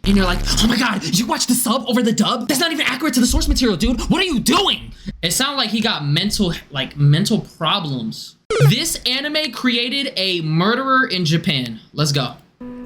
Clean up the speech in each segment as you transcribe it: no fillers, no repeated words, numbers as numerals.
and you're like, oh my god, you watch the sub over the dub? That's not even accurate to the source material, dude. What are you doing? It sounds like he got mental problems. This anime created a murderer in Japan. Let's go.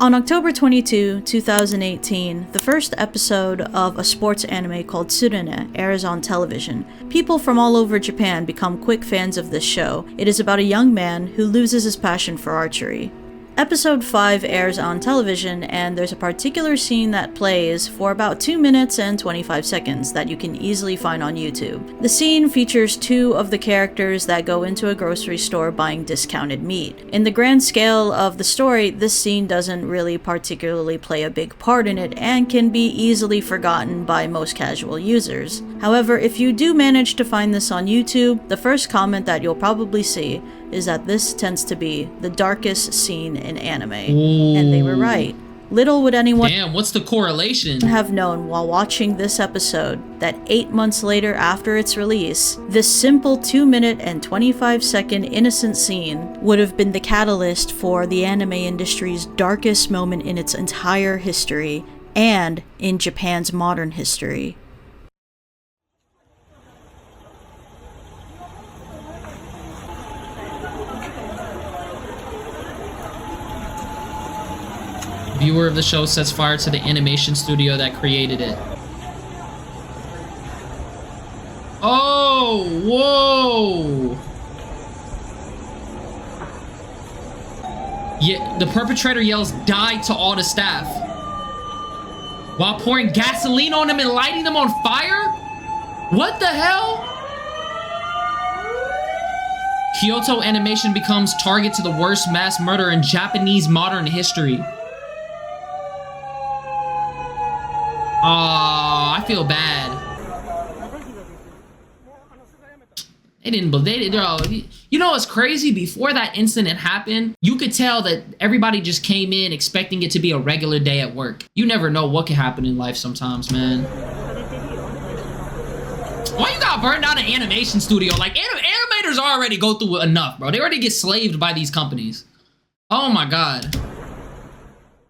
On October 22, 2018, the first episode of a sports anime called Tsurune airs on television. People from all over Japan become quick fans of this show. It is about a young man who loses his passion for archery. Episode 5 airs on television, and there's a particular scene that plays for about 2 minutes and 25 seconds that you can easily find on YouTube. The scene features 2 of the characters that go into a grocery store buying discounted meat. In the grand scale of the story, this scene doesn't really particularly play a big part in it and can be easily forgotten by most casual users. However, if you do manage to find this on YouTube, the first comment that you'll probably see is that this tends to be the darkest scene in anime. Ooh. And they were right. Little would anyone what's the correlation? have known while watching this episode that 8 months later after its release, this simple 2-minute and 25-second innocent scene would have been the catalyst for the anime industry's darkest moment in its entire history and in Japan's modern history. Viewer of the show sets fire to the animation studio that created it. Oh, whoa. Yeah, the perpetrator yells, "Die" to all the staff, while pouring gasoline on them and lighting them on fire? What the hell? Kyoto Animation becomes target to the worst mass murder in Japanese modern history. Oh, I feel bad. They didn't believe it. You know what's crazy? Before that incident happened, you could tell that everybody just came in expecting it to be a regular day at work. You never know what can happen in life sometimes, man. Why you got burned down an animation studio? Like, animators already go through enough, bro. They already get slaved by these companies. Oh my god.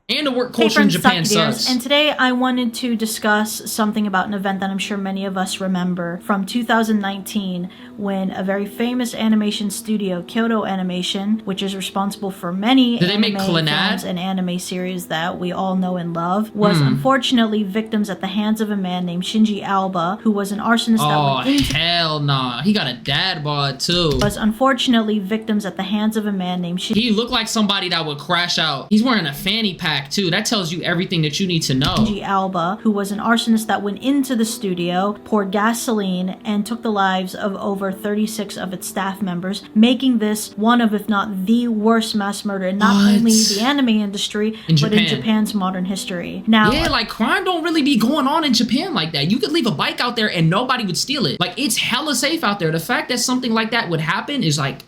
And the work culture in Japan sucks. And today I wanted to discuss something about an event that I'm sure many of us remember from 2019, when a very famous animation studio, Kyoto Animation, which is responsible for many anime films and anime series that we all know and love, was unfortunately victims at the hands of a man named Shinji Aoba, who was an arsonist that went into— hell nah. He got a dad bod too. Was unfortunately victims at the hands of a man named Shinji. He looked like somebody that would crash out. He's wearing a fanny pack too. That tells you everything that you need to know. Shinji Aoba, who was an arsonist that went into the studio, poured gasoline, and took the lives of over 36 of its staff members, making this one of, if not the worst mass murder in not only the anime industry, but in Japan's modern history. Now, yeah, like, crime don't really be going on in Japan like that. You could leave a bike out there and nobody would steal it. Like, it's hella safe out there. The fact that something like that would happen is like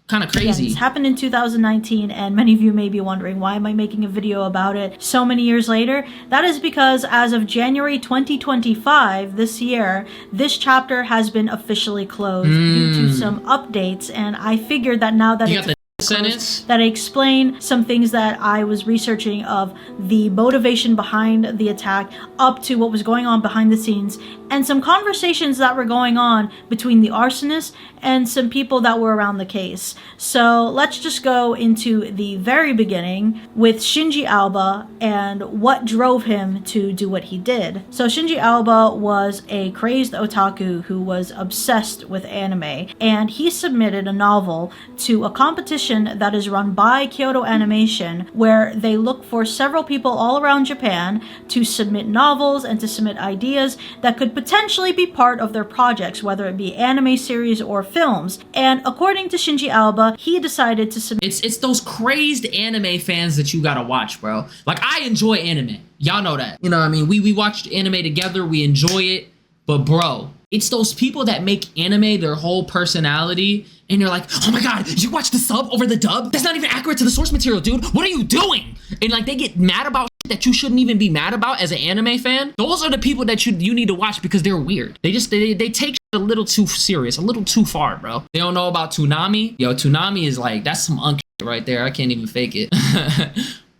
kind of crazy. Again, this happened in 2019, and many of you may be wondering, why am I making a video about it so many years later? That is because as of January 2025, this year, this chapter has been officially closed due to some updates, and I figured that now that it's closed, that I explain some things that I was researching of the motivation behind the attack up to what was going on behind the scenes, and some conversations that were going on between the arsonist and some people that were around the case. So let's just go into the very beginning with Shinji Aoba and what drove him to do what he did. So Shinji Aoba was a crazed otaku who was obsessed with anime, and he submitted a novel to a competition that is run by Kyoto Animation, where they look for several people all around Japan to submit novels and to submit ideas that could potentially be part of their projects, whether it be anime series or films. And according to Shinji Aoba, he decided to submit— It's those crazed anime fans that you gotta watch, bro. Like, I enjoy anime. Y'all know that. You know what I mean? We watched anime together. We enjoy it. But, bro, it's those people that make anime their whole personality, and you're like, oh my god, you watch the sub over the dub? That's not even accurate to the source material, dude. What are you doing? And, like, they get mad about shit that you shouldn't even be mad about as an anime fan. Those are the people that you need to watch because they're weird. They take shit a little too serious, a little too far, bro. They don't know about Toonami. Yo, Toonami is like, that's some unk shit right there. I can't even fake it.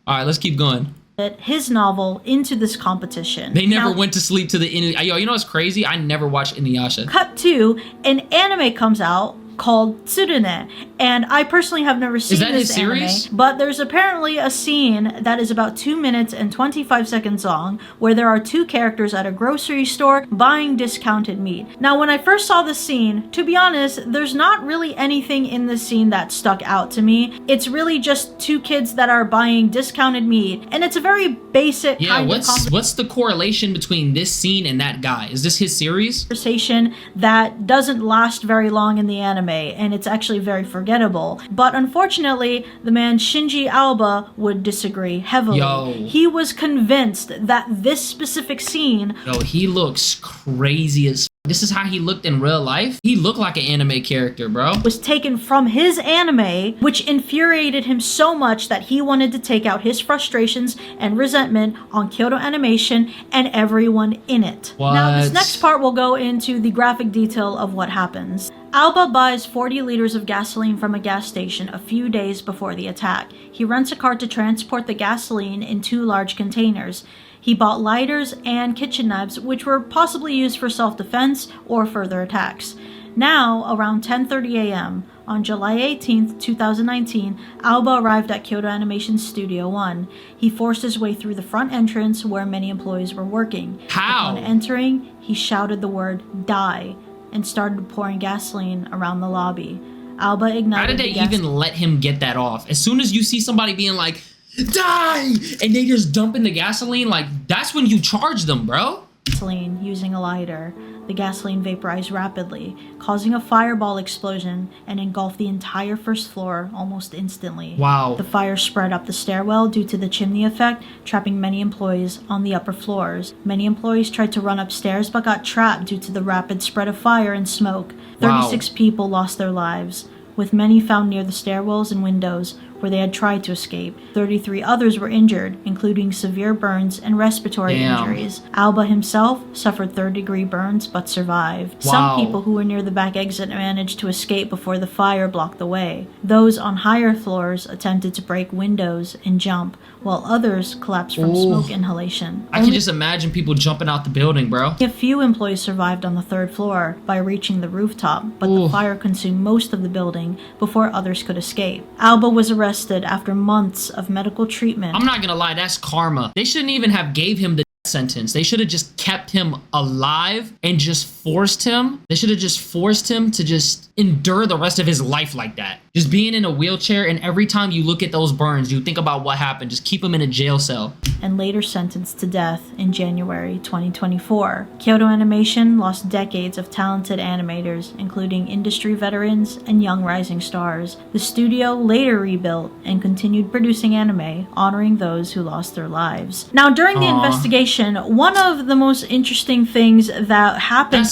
All right, let's keep going. his novel into this competition. They never went to sleep to the Yo, you know what's crazy? I never watched Inuyasha. Cut to, an anime comes out called Tsurune, and I personally have never seen this anime, but there's apparently a scene that is about 2 minutes and 25 seconds long where there are two characters at a grocery store buying discounted meat. Now, when I first saw the scene, to be honest, there's not really anything in the scene that stuck out to me. It's really just two kids that are buying discounted meat, and it's a very basic kind of what's the correlation between this scene and that guy? Is this his series? Conversation that doesn't last very long in the anime, and it's actually very forgettable. But unfortunately, the man Shinji Alba would disagree heavily. He was convinced that this specific scene... he looks crazy as... This is how he looked in real life? He looked like an anime character, bro. ...was taken from his anime, which infuriated him so much that he wanted to take out his frustrations and resentment on Kyoto Animation and everyone in it. Now, this next part will go into the graphic detail of what happens. Alba buys 40 liters of gasoline from a gas station a few days before the attack. He rents a car to transport the gasoline in 2 large containers. He bought lighters and kitchen knives, which were possibly used for self-defense or further attacks. Now, around 10:30 a.m., on July 18th, 2019, Alba arrived at Kyoto Animation Studio 1. He forced his way through the front entrance where many employees were working. How? Upon entering, he shouted the word, "Die," and started pouring gasoline around the lobby. Alba ignited. How did they even let him get that off? As soon as you see somebody being like, "Die!" and they just dump in the gasoline, like, that's when you charge them, bro. Gasoline using a lighter. The gasoline vaporized rapidly, causing a fireball explosion and engulfed the entire first floor almost instantly. Wow. The fire spread up the stairwell due to the chimney effect, trapping many employees on the upper floors. Many employees tried to run upstairs but got trapped due to the rapid spread of fire and smoke. 36 people lost their lives, with many found near the stairwells and windows where they had tried to escape. 33 others were injured, including severe burns and respiratory injuries. Alba himself suffered third-degree burns but survived. Some people who were near the back exit managed to escape before the fire blocked the way. Those on higher floors attempted to break windows and jump, while others collapsed from smoke inhalation. I can just imagine people jumping out the building, bro. A few employees survived on the 3rd floor by reaching the rooftop, but the fire consumed most of the building before others could escape. Alba was arrested after months of medical treatment. I'm not gonna lie, that's karma. They shouldn't even have gave him the sentence. They should have just kept him alive and just forced him. They should have just forced him to just endure the rest of his life like that. Just being in a wheelchair, and every time you look at those burns, you think about what happened. Just keep him in a jail cell. And later sentenced to death in January 2024. Kyoto Animation lost decades of talented animators, including industry veterans and young rising stars. The studio later rebuilt and continued producing anime, honoring those who lost their lives. Now, during the investigation, one of the most interesting things that happened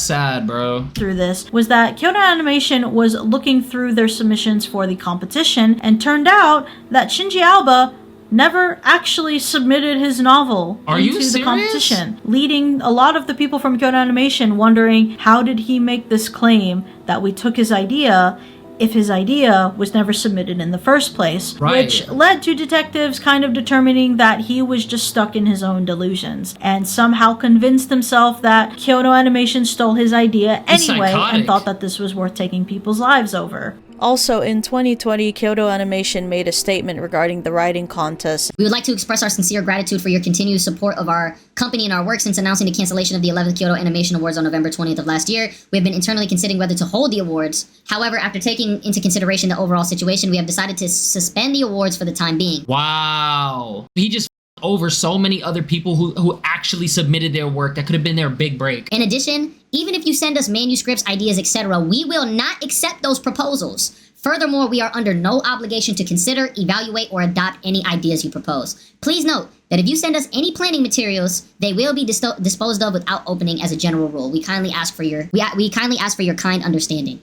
through this was that Kyoto Animation was looking through their submissions for the competition, and turned out that Shinji Alba never actually submitted his novel into the competition, leading a lot of the people from Kyoto Animation wondering, how did he make this claim that we took his idea if his idea was never submitted in the first place, which led to detectives kind of determining that he was just stuck in his own delusions and somehow convinced himself that Kyoto Animation stole his idea anyway and thought that this was worth taking people's lives over. Also, in 2020, Kyoto Animation made a statement regarding the writing contest. We would like to express our sincere gratitude for your continued support of our company and our work since announcing the cancellation of the 11th Kyoto Animation Awards on November 20th of last year. We have been internally considering whether to hold the awards. However, after taking into consideration the overall situation, we have decided to suspend the awards for the time being. Wow. He just over so many other people who actually submitted their work that could have been their big break. In addition, even if you send us manuscripts, ideas, etc., we will not accept those proposals. Furthermore, we are under no obligation to consider, evaluate, or adopt any ideas you propose. Please note that if you send us any planning materials, they will be disposed of without opening as a general rule. We kindly ask for your kind understanding.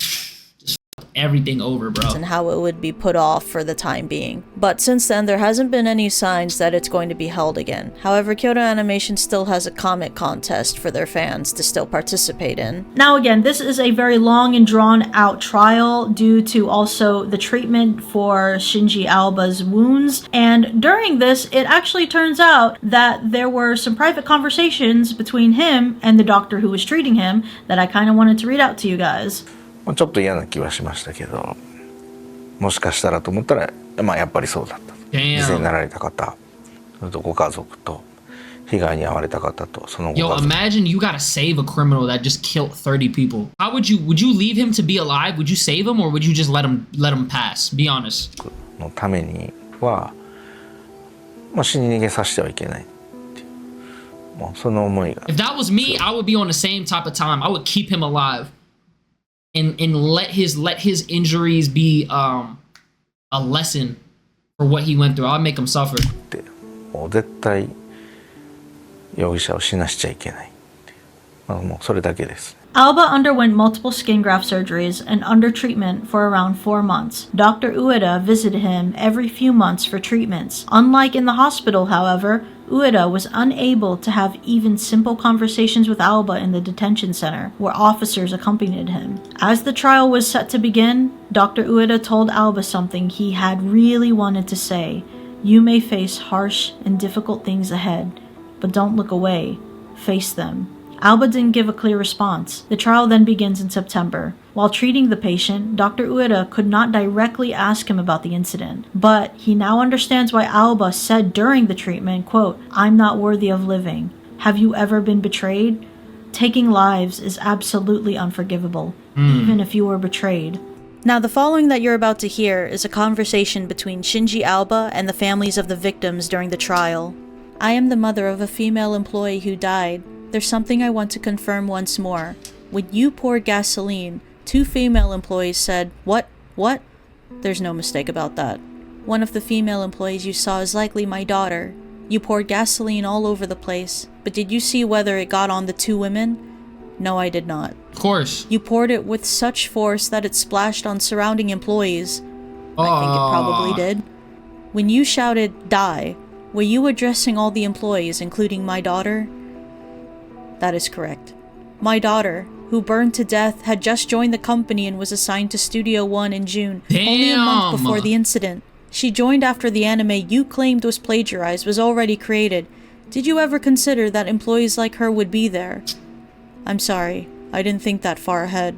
everything over, bro. And how it would be put off for the time being. But since then, there hasn't been any signs that it's going to be held again. However, Kyoto Animation still has a comic contest for their fans to still participate in. Now again, this is a very long and drawn out trial due to also the treatment for Shinji Alba's wounds. And during this, it actually turns out that there were some private conversations between him and the doctor who was treating him that I kind of wanted to read out to you guys. ちょっと嫌な気はしましたけど、もしかしたらと思ったら、やっぱりそうだったと。犠牲になられた方、それとご家族と被害に遭われた方とそのご家族。Yo, imagine you gotta save a criminal that just killed 30 people. How would you leave him to be alive? Would you save him or would you just let him pass? Be honest. のためには、死に逃げさせてはいけないっていう、もうその思いが。If that was me, I would be on the same type of time. I would keep him alive. And let his injuries be a lesson for what he went through. I'll make him suffer. もう絶対容疑者を死なしちゃいけないっていう、もうそれだけです。Alba underwent multiple skin graft surgeries and under treatment for around 4 months. Dr. Ueda visited him every few months for treatments. Unlike in the hospital, however, Ueda was unable to have even simple conversations with Alba in the detention center, where officers accompanied him. As the trial was set to begin, Dr. Ueda told Alba something he had really wanted to say. You may face harsh and difficult things ahead, but don't look away. Face them. Alba didn't give a clear response. The trial then begins in September. While treating the patient, Dr. Ueda could not directly ask him about the incident, but he now understands why Alba said during the treatment, quote, "I'm not worthy of living. Have you ever been betrayed? Taking lives is absolutely unforgivable, even if you were betrayed." Now, the following that you're about to hear is a conversation between Shinji Alba and the families of the victims during the trial. I am the mother of a female employee who died. There's something I want to confirm once more. When you poured gasoline, 2 female employees said, What? There's no mistake about that. One of the female employees you saw is likely my daughter. You poured gasoline all over the place, but did you see whether it got on the 2 women? No, I did not. Of course. You poured it with such force that it splashed on surrounding employees. I think it probably did. When you shouted, die, were you addressing all the employees, including my daughter? That is correct. My daughter, who burned to death, had just joined the company and was assigned to Studio One in June, only a month before the incident. She joined after the anime you claimed was plagiarized was already created. Did you ever consider that employees like her would be there? I'm sorry, I didn't think that far ahead.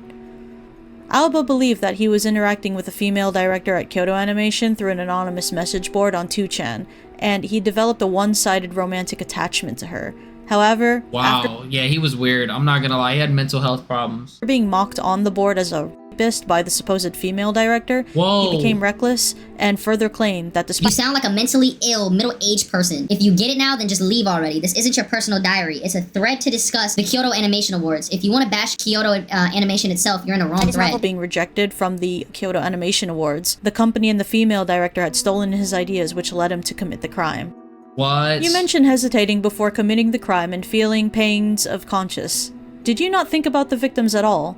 Alba believed that he was interacting with a female director at Kyoto Animation through an anonymous message board on 2chan, and he developed a one-sided romantic attachment to her. However, yeah, he was weird. I'm not gonna lie, he had mental health problems. After being mocked on the board as a rapist by the supposed female director, he became reckless and further claimed that despite— You sound like a mentally ill, middle-aged person. If you get it now, then just leave already. This isn't your personal diary. It's a thread to discuss the Kyoto Animation Awards. If you want to bash Kyoto Animation itself, you're in the wrong thread. Being rejected from the Kyoto Animation Awards, the company and the female director had stolen his ideas, which led him to commit the crime. What? You mentioned hesitating before committing the crime and feeling pains of conscience. Did you not think about the victims at all?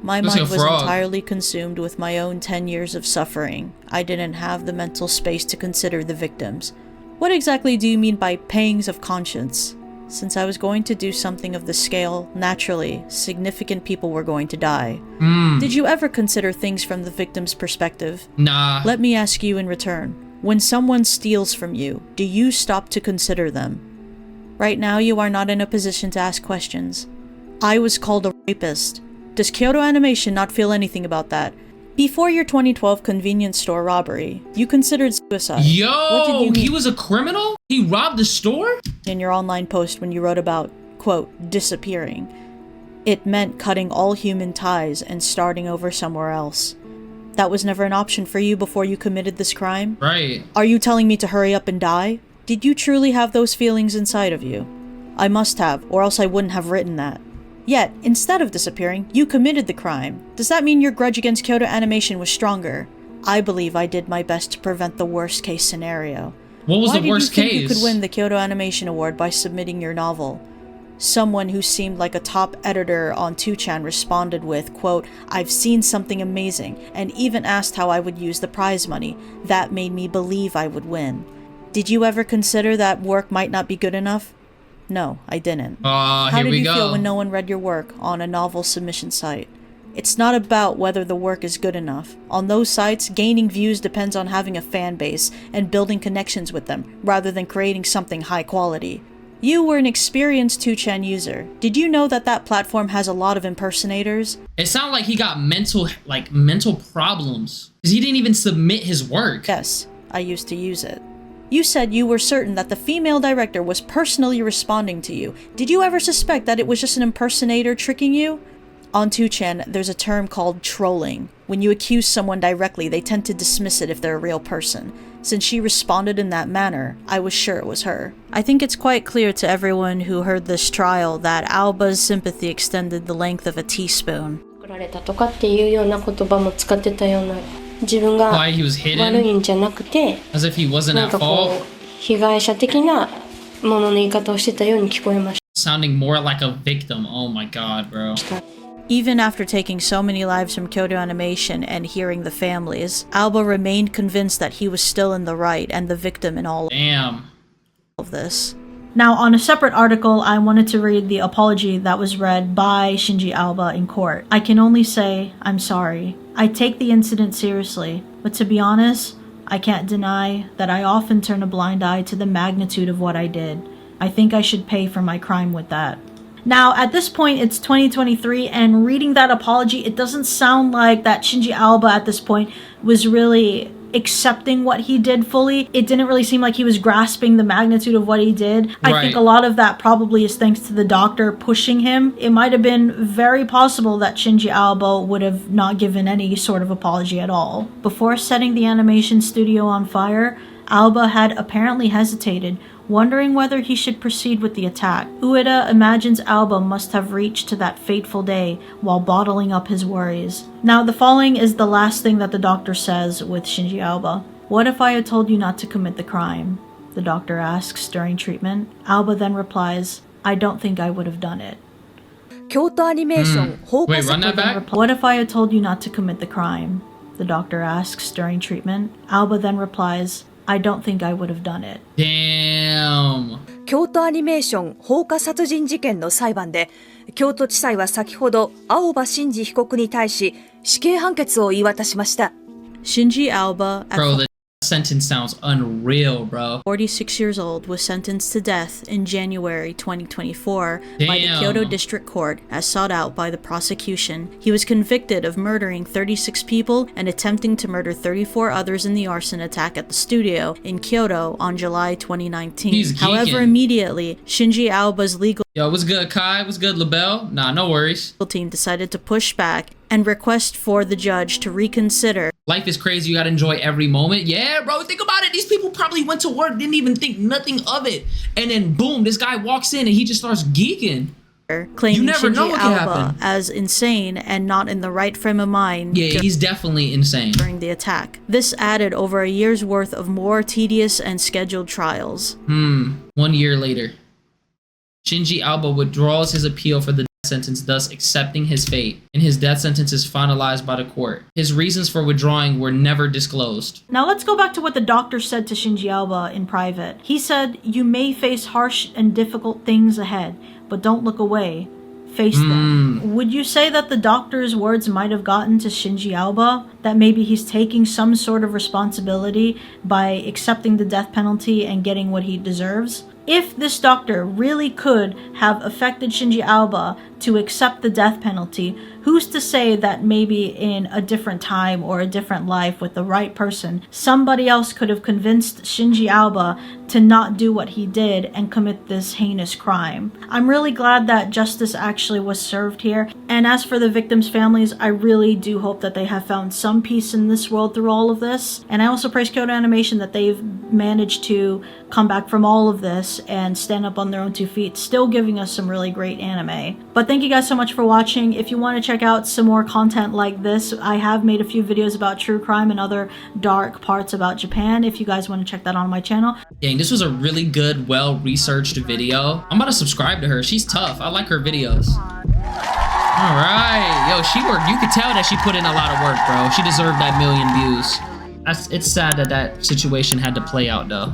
My mind was entirely consumed with my own 10 years of suffering. I didn't have the mental space to consider the victims. What exactly do you mean by pangs of conscience? Since I was going to do something of this scale, naturally, significant people were going to die. Did you ever consider things from the victim's perspective? Nah. Let me ask you in return. When someone steals from you, do you stop to consider them? Right now, you are not in a position to ask questions. I was called a rapist. Does Kyoto Animation not feel anything about that? Before your 2012 convenience store robbery, you considered suicide. Yo, what did you mean? He was a criminal? He robbed the store? In your online post when you wrote about, quote, disappearing, it meant cutting all human ties and starting over somewhere else. That was never an option for you before you committed this crime? Right. Are you telling me to hurry up and die? Did you truly have those feelings inside of you? I must have, or else I wouldn't have written that. Yet, instead of disappearing, you committed the crime. Does that mean your grudge against Kyoto Animation was stronger? I believe I did my best to prevent the worst case scenario. What was the worst case? Why did you think you could win the Kyoto Animation Award by submitting your novel? Someone who seemed like a top editor on 2chan responded with, quote, "I've seen something amazing, and even asked how I would use the prize money. That made me believe I would win. Did you ever consider that work might not be good enough?" No, I didn't. How did you feel when no one read your work on a novel submission site? It's not about whether the work is good enough. On those sites, gaining views depends on having a fan base and building connections with them, rather than creating something high quality. You were an experienced 2chan user. Did you know that that platform has a lot of impersonators? It sounded like he got mental problems. Because he didn't even submit his work. Yes, I used to use it. You said you were certain that the female director was personally responding to you. Did you ever suspect that it was just an impersonator tricking you? On 2chan, there's a term called trolling. When you accuse someone directly, they tend to dismiss it if they're a real person. Since she responded in that manner, I was sure it was her. I think it's quite clear to everyone who heard this trial that Alba's sympathy extended the length of a teaspoon. 作られたとかっていうような言葉も使ってたような、自分が Why he was 悪い hidden? んじゃなくて、 As if he wasn't なん at かこ fault? う被害者的なものの言い方をしてたように聞こえまし Sounding more like a victim. Oh my god, bro. た。 Even after taking so many lives from Kyoto Animation and hearing the families, Alba remained convinced that he was still in the right and the victim in all Damn. of this. Now, on a separate article, I wanted to read the apology that was read by Shinji Alba in court. I can only say, I'm sorry. I take the incident seriously, but to be honest, I can't deny that I often turn a blind eye to the magnitude of what I did. I think I should pay for my crime with that. Now, at this point, it's 2023, and reading that apology, it doesn't sound like that Shinji Alba at this point was really accepting what he did fully. It didn't really seem like he was grasping the magnitude of what he did. I think a lot of that probably is thanks to the doctor pushing him. It might have been very possible that Shinji Alba would have not given any sort of apology at all. Before setting the animation studio on fire, Alba had apparently hesitated, wondering whether he should proceed with the attack. Ueda imagines Alba must have reached to that fateful day while bottling up his worries. Now, the following is the last thing that the doctor says with Shinji Alba. "What if I had told you not to commit the crime?" the doctor asks during treatment. Alba then replies, "I don't think I would have done it." 京都アニメーション放火 Wait, run that back? What if I had told you not to commit the crime? the doctor asks during treatment. Alba then replies, "I don't think I would have done it." Damn. 京都アニメーション放火殺人事件の裁判で、京都地裁は先ほど青葉真司被告に対し死刑判決を言い渡しました。 Shinji Alba, at Bro, the sentence sounds unreal, bro. 46 years old, was sentenced to death in January 2024 by the Damn. Kyoto District Court as sought out by the prosecution. He was convicted of murdering 36 people and attempting to murder 34 others in the arson attack at the studio in Kyoto on July 2019. He's However, geeking. immediately, Shinji Alba's legal Yo, what's good, Kai? What's good, LaBelle? Nah, no worries. team decided to push back and request for the judge to reconsider. Life is crazy. You gotta enjoy every moment. Yeah, bro, think about it. These people probably went to work, didn't even think nothing of it. And then boom, this guy walks in and he just starts geeking. Claiming You never know Shinji what can Alba happen. as insane and not in the right frame of mind Yeah, he's definitely insane. during the attack. This added over a year's worth of more tedious and scheduled trials. 1 year later, Shinji Alba withdraws his appeal for the death sentence, thus accepting his fate, and his death sentence is finalized by the court. His reasons for withdrawing were never disclosed. Now let's go back to what the doctor said to Shinji Alba in private. He said, "You may face harsh and difficult things ahead, but don't look away. Face them." Would you say that the doctor's words might have gotten to Shinji Alba? That maybe he's taking some sort of responsibility by accepting the death penalty and getting what he deserves? If this doctor really could have affected Shinji Alba to accept the death penalty, who's to say that maybe in a different time or a different life with the right person, somebody else could have convinced Shinji Alba to not do what he did and commit this heinous crime? I'm really glad that justice actually was served here. And as for the victims' families, I really do hope that they have found some peace in this world through all of this. And I also praise Kyoto Animation that they've managed to come back from all of this and stand up on their own 2 feet, still giving us some really great anime. But thank you guys so much for watching. If you want to check out some more content like this, I have made a few videos about true crime and other dark parts about Japan, if you guys want to check that out on my channel. Dang, this was a really good, well-researched video. I'm about to subscribe to her. She's tough. I like her videos. All right. Yo, she worked. You could tell that she put in a lot of work, bro. She deserved that 1 million views. It's sad that that situation had to play out, though.